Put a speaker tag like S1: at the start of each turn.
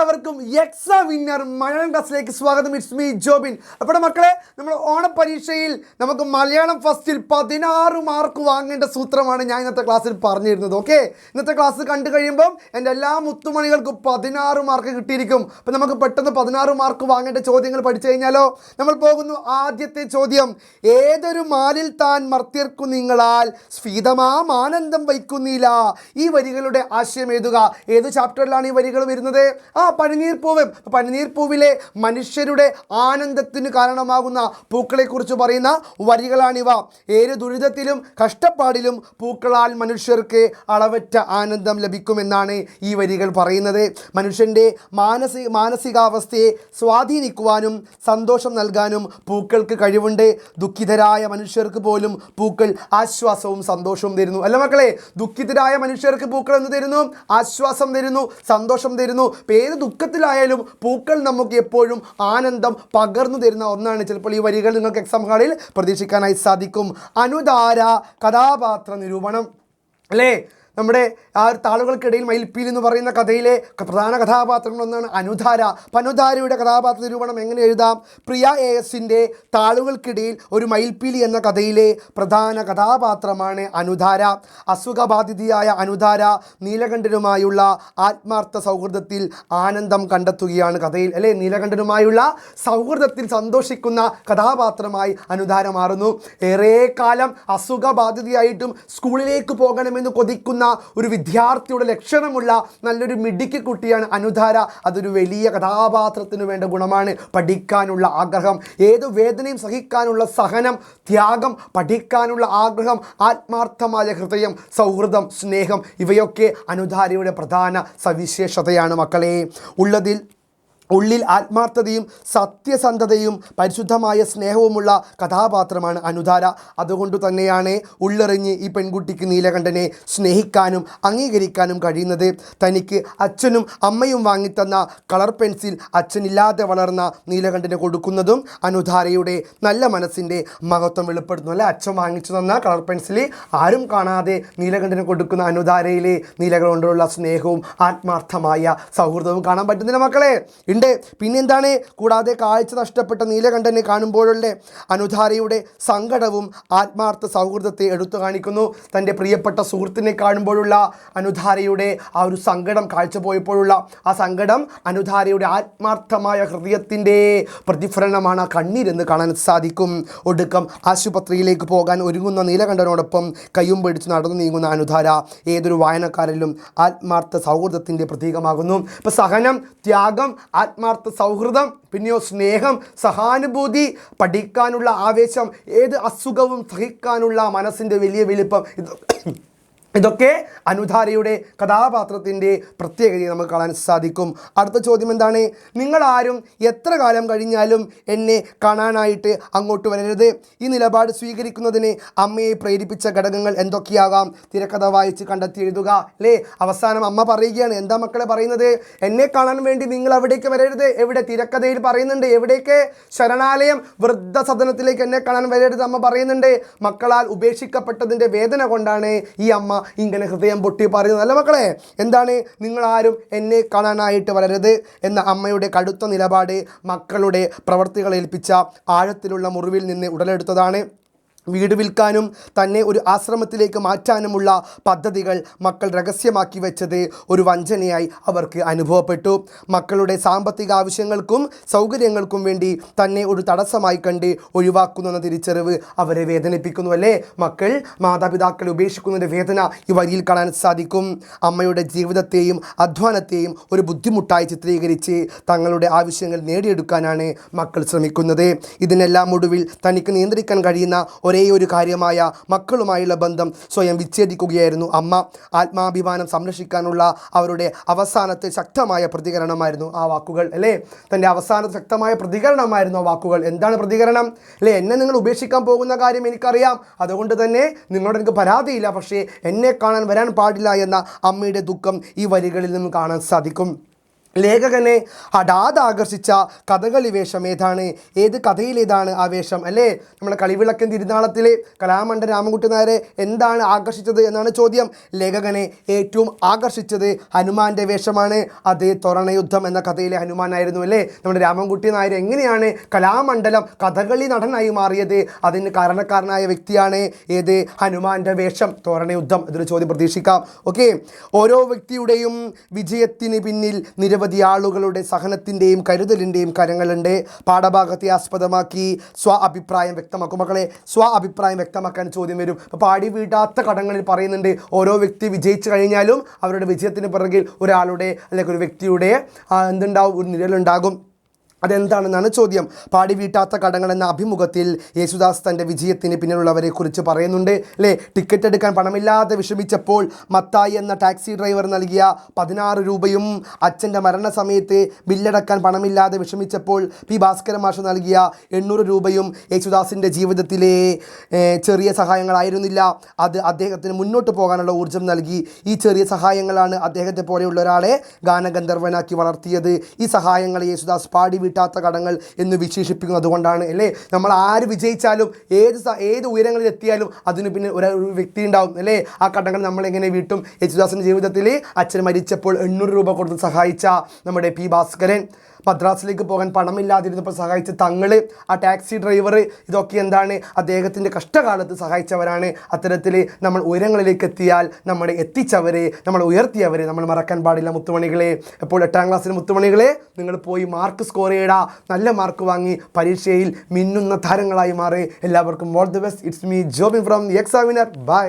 S1: എല്ലാവർക്കും exam winner Malayalam ക്ലാസ്സിലേക്ക് സ്വാഗതം. It's me Jobin. അപ്പോൾ മക്കളെ, നമ്മൾ ഓണപരീക്ഷയിൽ നമുക്ക് മലയാളം ഫസ്റ്റിൽ 16 മാർക്ക് വാങ്ങേണ്ട സൂത്രമാണ് ഞാൻ ഇന്നത്തെ ക്ലാസ്സിൽ പറഞ്ഞിരുന്നത്. ഓക്കെ, ഇന്നത്തെ ക്ലാസ് കണ്ടു കഴിയുമ്പം എൻ്റെ എല്ലാ മുത്തുമണികൾക്കും 16 മാർക്ക് കിട്ടിയിരിക്കും. അപ്പം നമുക്ക് പെട്ടെന്ന് 16 മാർക്ക് വാങ്ങേണ്ട ചോദ്യങ്ങൾ പഠിച്ചു കഴിഞ്ഞാലോ? നമ്മൾ പോകുന്നു. ആദ്യത്തെ ചോദ്യം, ഏതൊരു മാലിൽ താൻ മർത്യർക്കു നിങ്ങളാൽ സ്ഫീതമാം ആനന്ദം വയ്ക്കുന്നില്ല. ഈ വരികളുടെ ആശയം എഴുതുക. ഏത് ചാപ്റ്ററിലാണ് ഈ വരികൾ വരുന്നത്? പനിനീർപ്പൂവ്. പനിനീർപ്പൂവിലെ മനുഷ്യരുടെ ആനന്ദത്തിന് കാരണമാകുന്ന പൂക്കളെക്കുറിച്ച് പറയുന്ന വരികളാണിവ. ഏത് ദുരിതത്തിലും കഷ്ടപ്പാടിലും പൂക്കളാൽ മനുഷ്യർക്ക് അളവറ്റ ആനന്ദം ലഭിക്കുമെന്നാണ് ഈ വരികൾ പറയുന്നത്. മനുഷ്യൻ്റെ മാനസികാവസ്ഥയെ സ്വാധീനിക്കുവാനും സന്തോഷം നൽകാനും പൂക്കൾക്ക് കഴിവുണ്ട്. ദുഃഖിതരായ മനുഷ്യർക്ക് പോലും പൂക്കൾ ആശ്വാസവും സന്തോഷവും തരുന്നു. അല്ല മക്കളെ, ദുഃഖിതരായ മനുഷ്യർക്ക് പൂക്കൾ എന്ത് തരുന്നു? ആശ്വാസം തരുന്നു, സന്തോഷം തരുന്നു. ഏത് ദുഃഖത്തിലായാലും പൂക്കൾ നമുക്ക് എപ്പോഴും ആനന്ദം പകർന്നു തരുന്ന ഒന്നാണ്. ചിലപ്പോൾ ഈ വരികൾ നിങ്ങൾക്ക് എക്സാം ഹാളിൽ പ്രതീക്ഷിക്കാനായി സാധിക്കും. അനുധാര കഥാപാത്ര നിരൂപണം അല്ലേ? നമ്മുടെ ആ ഒരു താളുകൾക്കിടയിൽ മയിൽപ്പീലി എന്ന് പറയുന്ന കഥയിലെ പ്രധാന കഥാപാത്രങ്ങളൊന്നാണ് അനുധാര. അനുധാരയുടെ കഥാപാത്ര നിരൂപണം എങ്ങനെ എഴുതാം? പ്രിയ ASൻ്റെ താളുകൾക്കിടയിൽ ഒരു മയിൽപ്പീലി എന്ന കഥയിലെ പ്രധാന കഥാപാത്രമാണ് അനുധാര. അസുഖബാധിതയായ അനുധാര നീലകണ്ഠനുമായുള്ള ആത്മാർത്ഥ സൗഹൃദത്തിൽ ആനന്ദം കണ്ടെത്തുകയാണ് കഥയിൽ അല്ലേ? നീലകണ്ഠനുമായുള്ള സൗഹൃദത്തിൽ സന്തോഷിക്കുന്ന കഥാപാത്രമായി അനുധാര മാറുന്നു. ഏറെ കാലം അസുഖബാധിതയായിട്ടും സ്കൂളിലേക്ക് പോകണമെന്ന് കൊതിക്കുന്ന ഒരു വിദ്യാർത്ഥിയുടെ ലക്ഷണമുള്ള നല്ലൊരു മിടുക്കി കുട്ടിയാണ് അനുധാര. അതൊരു വലിയ കഥാപാത്രത്തിന് വേണ്ട ഗുണമാണ്. പഠിക്കാനുള്ള ആഗ്രഹം, ഏത് വേദനയും സഹിക്കാനുള്ള സഹനം, ത്യാഗം, പഠിക്കാനുള്ള ആഗ്രഹം, ആത്മാർത്ഥമായ ഹൃദയം, സൗഹൃദം, സ്നേഹം, ഇവയൊക്കെ അനുധാരയുടെ പ്രധാന സവിശേഷതയാണ് മക്കളെ. ഉള്ളിൽ ആത്മാർത്ഥതയും സത്യസന്ധതയും പരിശുദ്ധമായ സ്നേഹവുമുള്ള കഥാപാത്രമാണ് അനുധാര. അതുകൊണ്ട് തന്നെയാണ് ഉള്ളെറിഞ്ഞ് ഈ പെൺകുട്ടിക്ക് നീലകണ്ഠനെ സ്നേഹിക്കാനും അംഗീകരിക്കാനും കഴിയുന്നത്. തനിക്ക് അച്ഛനും അമ്മയും വാങ്ങിത്തന്ന കളർ പെൻസിൽ അച്ഛനില്ലാതെ വളർന്ന നീലകണ്ഠന് കൊടുക്കുന്നതും അനുധാരയുടെ നല്ല മനസ്സിൻ്റെ മഹത്വം വെളിപ്പെടുത്തുന്നു അല്ലേ? അച്ഛൻ വാങ്ങിച്ചു തന്ന കളർ പെൻസിൽ ആരും കാണാതെ നീലകണ്ഠന് കൊടുക്കുന്ന അനുധാരയിലെ നീലകണ്ഠനോടുള്ള സ്നേഹവും ആത്മാർത്ഥമായ സൗഹൃദവും കാണാൻ പറ്റുന്നില്ല മക്കളെ. പിന്നെന്താണ്? കൂടാതെ കാഴ്ച നഷ്ടപ്പെട്ട നീലകണ്ഠനെ കാണുമ്പോഴുള്ള അനുധാരയുടെ സങ്കടവും ആത്മാർത്ഥ സൗഹൃദത്തെ എടുത്തു കാണിക്കുന്നു. തൻ്റെ പ്രിയപ്പെട്ട സുഹൃത്തിനെ കാണുമ്പോഴുള്ള അനുധാരയുടെ ആ ഒരു സങ്കടം, കാഴ്ച പോയപ്പോഴുള്ള ആ സങ്കടം അനുധാരയുടെ ആത്മാർത്ഥമായ ഹൃദയത്തിൻ്റെ പ്രതിഫലനമാണ്. ആ കണ്ണീരെന്ന് കാണാൻ സാധിക്കും. ഒടുക്കം ആശുപത്രിയിലേക്ക് പോകാൻ ഒരുങ്ങുന്ന നീലകണ്ഠനോടൊപ്പം കയ്യും പിടിച്ച് നടന്നു നീങ്ങുന്ന അനുധാര ഏതൊരു വായനക്കാരിലും ആത്മാർത്ഥ സൗഹൃദത്തിൻ്റെ പ്രതീകമാകുന്നു. ഇപ്പോൾ സഹനം, ത്യാഗം, ആത്മാർത്ഥ സൗഹൃദം, പിന്നെയോ സ്നേഹം, സഹാനുഭൂതി, പഠിക്കാനുള്ള ആവേശം, ഏത് അസുഖവും സഹിക്കാനുള്ള മനസ്സിൻ്റെ വലിയ വലിപ്പം, ഇതൊക്കെ അനുധാരയുടെ കഥാപാത്രത്തിൻ്റെ പ്രത്യേകതയെ നമുക്ക് കാണാൻ സാധിക്കും. അടുത്ത ചോദ്യം എന്താണ്? നിങ്ങളാരും എത്ര കാലം കഴിഞ്ഞാലും എന്നെ കാണാനായിട്ട് അങ്ങോട്ട് വരരുത്. ഈ നിലപാട് സ്വീകരിക്കുന്നതിന് അമ്മയെ പ്രേരിപ്പിച്ച ഘടകങ്ങൾ എന്തൊക്കെയാകാം? തിരക്കഥ വായിച്ച് കണ്ടെത്തി എഴുതുക അല്ലേ? അവസാനം അമ്മ പറയുകയാണ്. എന്താ മക്കളെ പറയുന്നത്? എന്നെ കാണാൻ വേണ്ടി നിങ്ങൾ അവിടേക്ക് വരരുത്. എവിടെ? തിരക്കഥയിൽ പറയുന്നുണ്ട്. എവിടേക്ക്? ശരണാലയം, വൃദ്ധസദനത്തിലേക്ക് എന്നെ കാണാൻ വരരുത് അമ്മ പറയുന്നുണ്ട്. മക്കളാൽ ഉപേക്ഷിക്കപ്പെട്ടതിൻ്റെ വേദന കൊണ്ടാണ് ഈ അമ്മ ഇങ്ങനെ ഹൃദയം പൊട്ടി പറയുന്നത്. അല്ല മക്കളെ, എന്താണ്? നിങ്ങളാരും എന്നെ കാണാനായിട്ട് വരരുത് എന്ന അമ്മയുടെ കടുത്ത നിലപാട് മക്കളുടെ പ്രവർത്തികൾ ഏൽപ്പിച്ച ആഴത്തിലുള്ള മുറിവിൽ നിന്ന് ഉടലെടുത്തതാണ്. വീട് വിൽക്കാനും തന്നെ ഒരു ആശ്രമത്തിലേക്ക് മാറ്റാനുമുള്ള പദ്ധതികൾ മക്കൾ രഹസ്യമാക്കി വെച്ചത് ഒരു വഞ്ചനയായി അവർക്ക് അനുഭവപ്പെട്ടു. മക്കളുടെ സാമ്പത്തിക ആവശ്യങ്ങൾക്കും സൗകര്യങ്ങൾക്കും വേണ്ടി തന്നെ ഒരു തടസ്സമായി കണ്ട് ഒഴിവാക്കുന്ന തിരിച്ചറിവ് അവരെ വേദനിപ്പിക്കുന്നു അല്ലേ? മക്കൾ മാതാപിതാക്കളെ ഉപേക്ഷിക്കുന്നതിൻ്റെ വേദന ഈ വരിയിൽ കാണാൻ സാധിക്കും. അമ്മയുടെ ജീവിതത്തെയും അധ്വാനത്തെയും ഒരു ബുദ്ധിമുട്ടായി ചിത്രീകരിച്ച് തങ്ങളുടെ ആവശ്യങ്ങൾ നേടിയെടുക്കാനാണ് മക്കൾ ശ്രമിക്കുന്നത്. ഇതിനെല്ലാം ഒടുവിൽ തനിക്ക് നിയന്ത്രിക്കാൻ കഴിയുന്ന ഒരേ ഒരു കാര്യമായ മക്കളുമായുള്ള ബന്ധം സ്വയം വിച്ഛേദിക്കുകയായിരുന്നു അമ്മ. ആത്മാഭിമാനം സംരക്ഷിക്കാനുള്ള അവരുടെ അവസാനത്തെ ശക്തമായ പ്രതികരണമായിരുന്നു ആ വാക്കുകൾ അല്ലേ? തൻ്റെ അവസാനത്തെ ശക്തമായ പ്രതികരണമായിരുന്നു ആ വാക്കുകൾ. എന്താണ് പ്രതികരണം അല്ലേ? എന്നെ നിങ്ങൾ ഉപേക്ഷിക്കാൻ പോകുന്ന കാര്യം എനിക്കറിയാം, അതുകൊണ്ട് തന്നെ നിങ്ങളോട് എനിക്ക് പരാതിയില്ല, പക്ഷേ എന്നെ കാണാൻ വരാൻ പാടില്ല എന്ന അമ്മയുടെ ദുഃഖം ഈ വരികളിൽ നിന്നും കാണാൻ സാധിക്കും. ലേഖകനെ ഹഠാത് ആകർഷിച്ച കഥകളി വേഷം ഏതാണ്? ഏത് കഥയിലേതാണ് ആ വേഷം അല്ലേ? നമ്മുടെ കളിവിളക്കൻ തിരുനാളത്തിലെ കലാമണ്ഡലം രാമൻകുട്ടി നായരെ എന്താണ് ആകർഷിച്ചത് എന്നാണ് ചോദ്യം. ലേഖകനെ ഏറ്റവും ആകർഷിച്ചത് ഹനുമാന്റെ വേഷമാണ്. അത് തൊറണയുദ്ധം എന്ന കഥയിലെ ഹനുമാനായിരുന്നു അല്ലേ? നമ്മുടെ രാമൻകുട്ടി നായർ എങ്ങനെയാണ് കലാമണ്ഡലം കഥകളി നടനായി മാറിയത്? അതിന് കാരണക്കാരനായ വ്യക്തിയാണ് ഏത്? ഹനുമാന്റെ വേഷം, തൊറണയുദ്ധം. ഇതൊരു ചോദ്യം പ്രതീക്ഷിക്കാം. ഓക്കെ, ഓരോ വ്യക്തിയുടെയും വിജയത്തിന് പിന്നിൽ നിരവധി ആളുകളുടെ സഹനത്തിൻ്റെയും കരുതലിൻ്റെയും കരങ്ങളുണ്ട്. പാഠഭാഗത്തെ ആസ്പദമാക്കി അഭിപ്രായം വ്യക്തമാക്കും. മക്കളെ, അഭിപ്രായം വ്യക്തമാക്കാൻ ചോദ്യം വരും. അപ്പോൾ പാടി വീട്ടാത്ത കടങ്ങളിൽ പറയുന്നുണ്ട് ഓരോ വ്യക്തി വിജയിച്ചു കഴിഞ്ഞാലും അവരുടെ വിജയത്തിന് പിറകിൽ ഒരാളുടെ അല്ലെങ്കിൽ ഒരു വ്യക്തിയുടെ എന്തുണ്ടാവും? ഒരു നിഴലുണ്ടാകും. അതെന്താണെന്നാണ് ചോദ്യം. പാടി വീട്ടാത്ത കടങ്ങൾ എന്ന അഭിമുഖത്തിൽ യേശുദാസ് തൻ്റെ വിജയത്തിന് പിന്നിലുള്ളവരെ കുറിച്ച് പറയുന്നുണ്ട് അല്ലേ? ടിക്കറ്റ് എടുക്കാൻ പണമില്ലാതെ വിഷമിച്ചപ്പോൾ മത്തായി എന്ന ടാക്സി ഡ്രൈവർ നൽകിയ 16 രൂപയും അച്ഛൻ്റെ മരണസമയത്ത് ബില്ലടക്കാൻ പണമില്ലാതെ വിഷമിച്ചപ്പോൾ പി ഭാസ്കരൻ മാഷ് നൽകിയ 800 രൂപയും യേശുദാസിൻ്റെ ജീവിതത്തിലെ ചെറിയ സഹായങ്ങളായിരുന്നില്ല. അത് അദ്ദേഹത്തിന് മുന്നോട്ട് പോകാനുള്ള ഊർജ്ജം നൽകി. ഈ ചെറിയ സഹായങ്ങളാണ് അദ്ദേഹത്തെ പോലെയുള്ള ഒരാളെ ഗാനഗന്ധർവനാക്കി വളർത്തിയത്. ഈ സഹായങ്ങളെ യേശുദാസ് പാടി വീട്ടാത്ത കടങ്ങൾ എന്ന് വിശേഷിപ്പിക്കുന്നത് കൊണ്ടാണ് അല്ലേ? നമ്മൾ ആര് വിജയിച്ചാലും ഏത് ഉയരങ്ങളിൽ എത്തിയാലും അതിന് പിന്നെ ഒരു വ്യക്തി ഉണ്ടാവും അല്ലേ? ആ കടങ്ങൾ നമ്മളെങ്ങനെ വീട്ടും? യേശുദാസിൻ്റെ ജീവിതത്തിൽ അച്ഛൻ മരിച്ചപ്പോൾ 800 രൂപ കൊടുത്ത് സഹായിച്ച നമ്മുടെ പി ഭാസ്കരൻ, മദ്രാസിലേക്ക് പോകാൻ പണമില്ലാതിരുന്നപ്പോൾ സഹായിച്ച തങ്ങൾ, ആ ടാക്സി ഡ്രൈവർ, ഇതൊക്കെ എന്താണ്? അദ്ദേഹത്തിൻ്റെ കഷ്ടകാലത്ത് സഹായിച്ചവരാണ്. അത്തരത്തിൽ നമ്മൾ ഉയരങ്ങളിലേക്ക് എത്തിയാൽ നമ്മളെ എത്തിച്ചവരെ, നമ്മൾ ഉയർത്തിയവരെ നമ്മൾ മറക്കാൻ പാടില്ല മുത്തുമണികളെ. അപ്പോൾ 8ാം ക്ലാസ്സിലെ മുത്തുമണികളെ, നിങ്ങൾ പോയി മാർക്ക് സ്കോർ ചെയ്യടാ, നല്ല മാർക്ക് വാങ്ങി പരീക്ഷയിൽ മിന്നുന്ന താരങ്ങളായി മാറി. എല്ലാവർക്കും all the best. It's me Jobin from the examiner. By.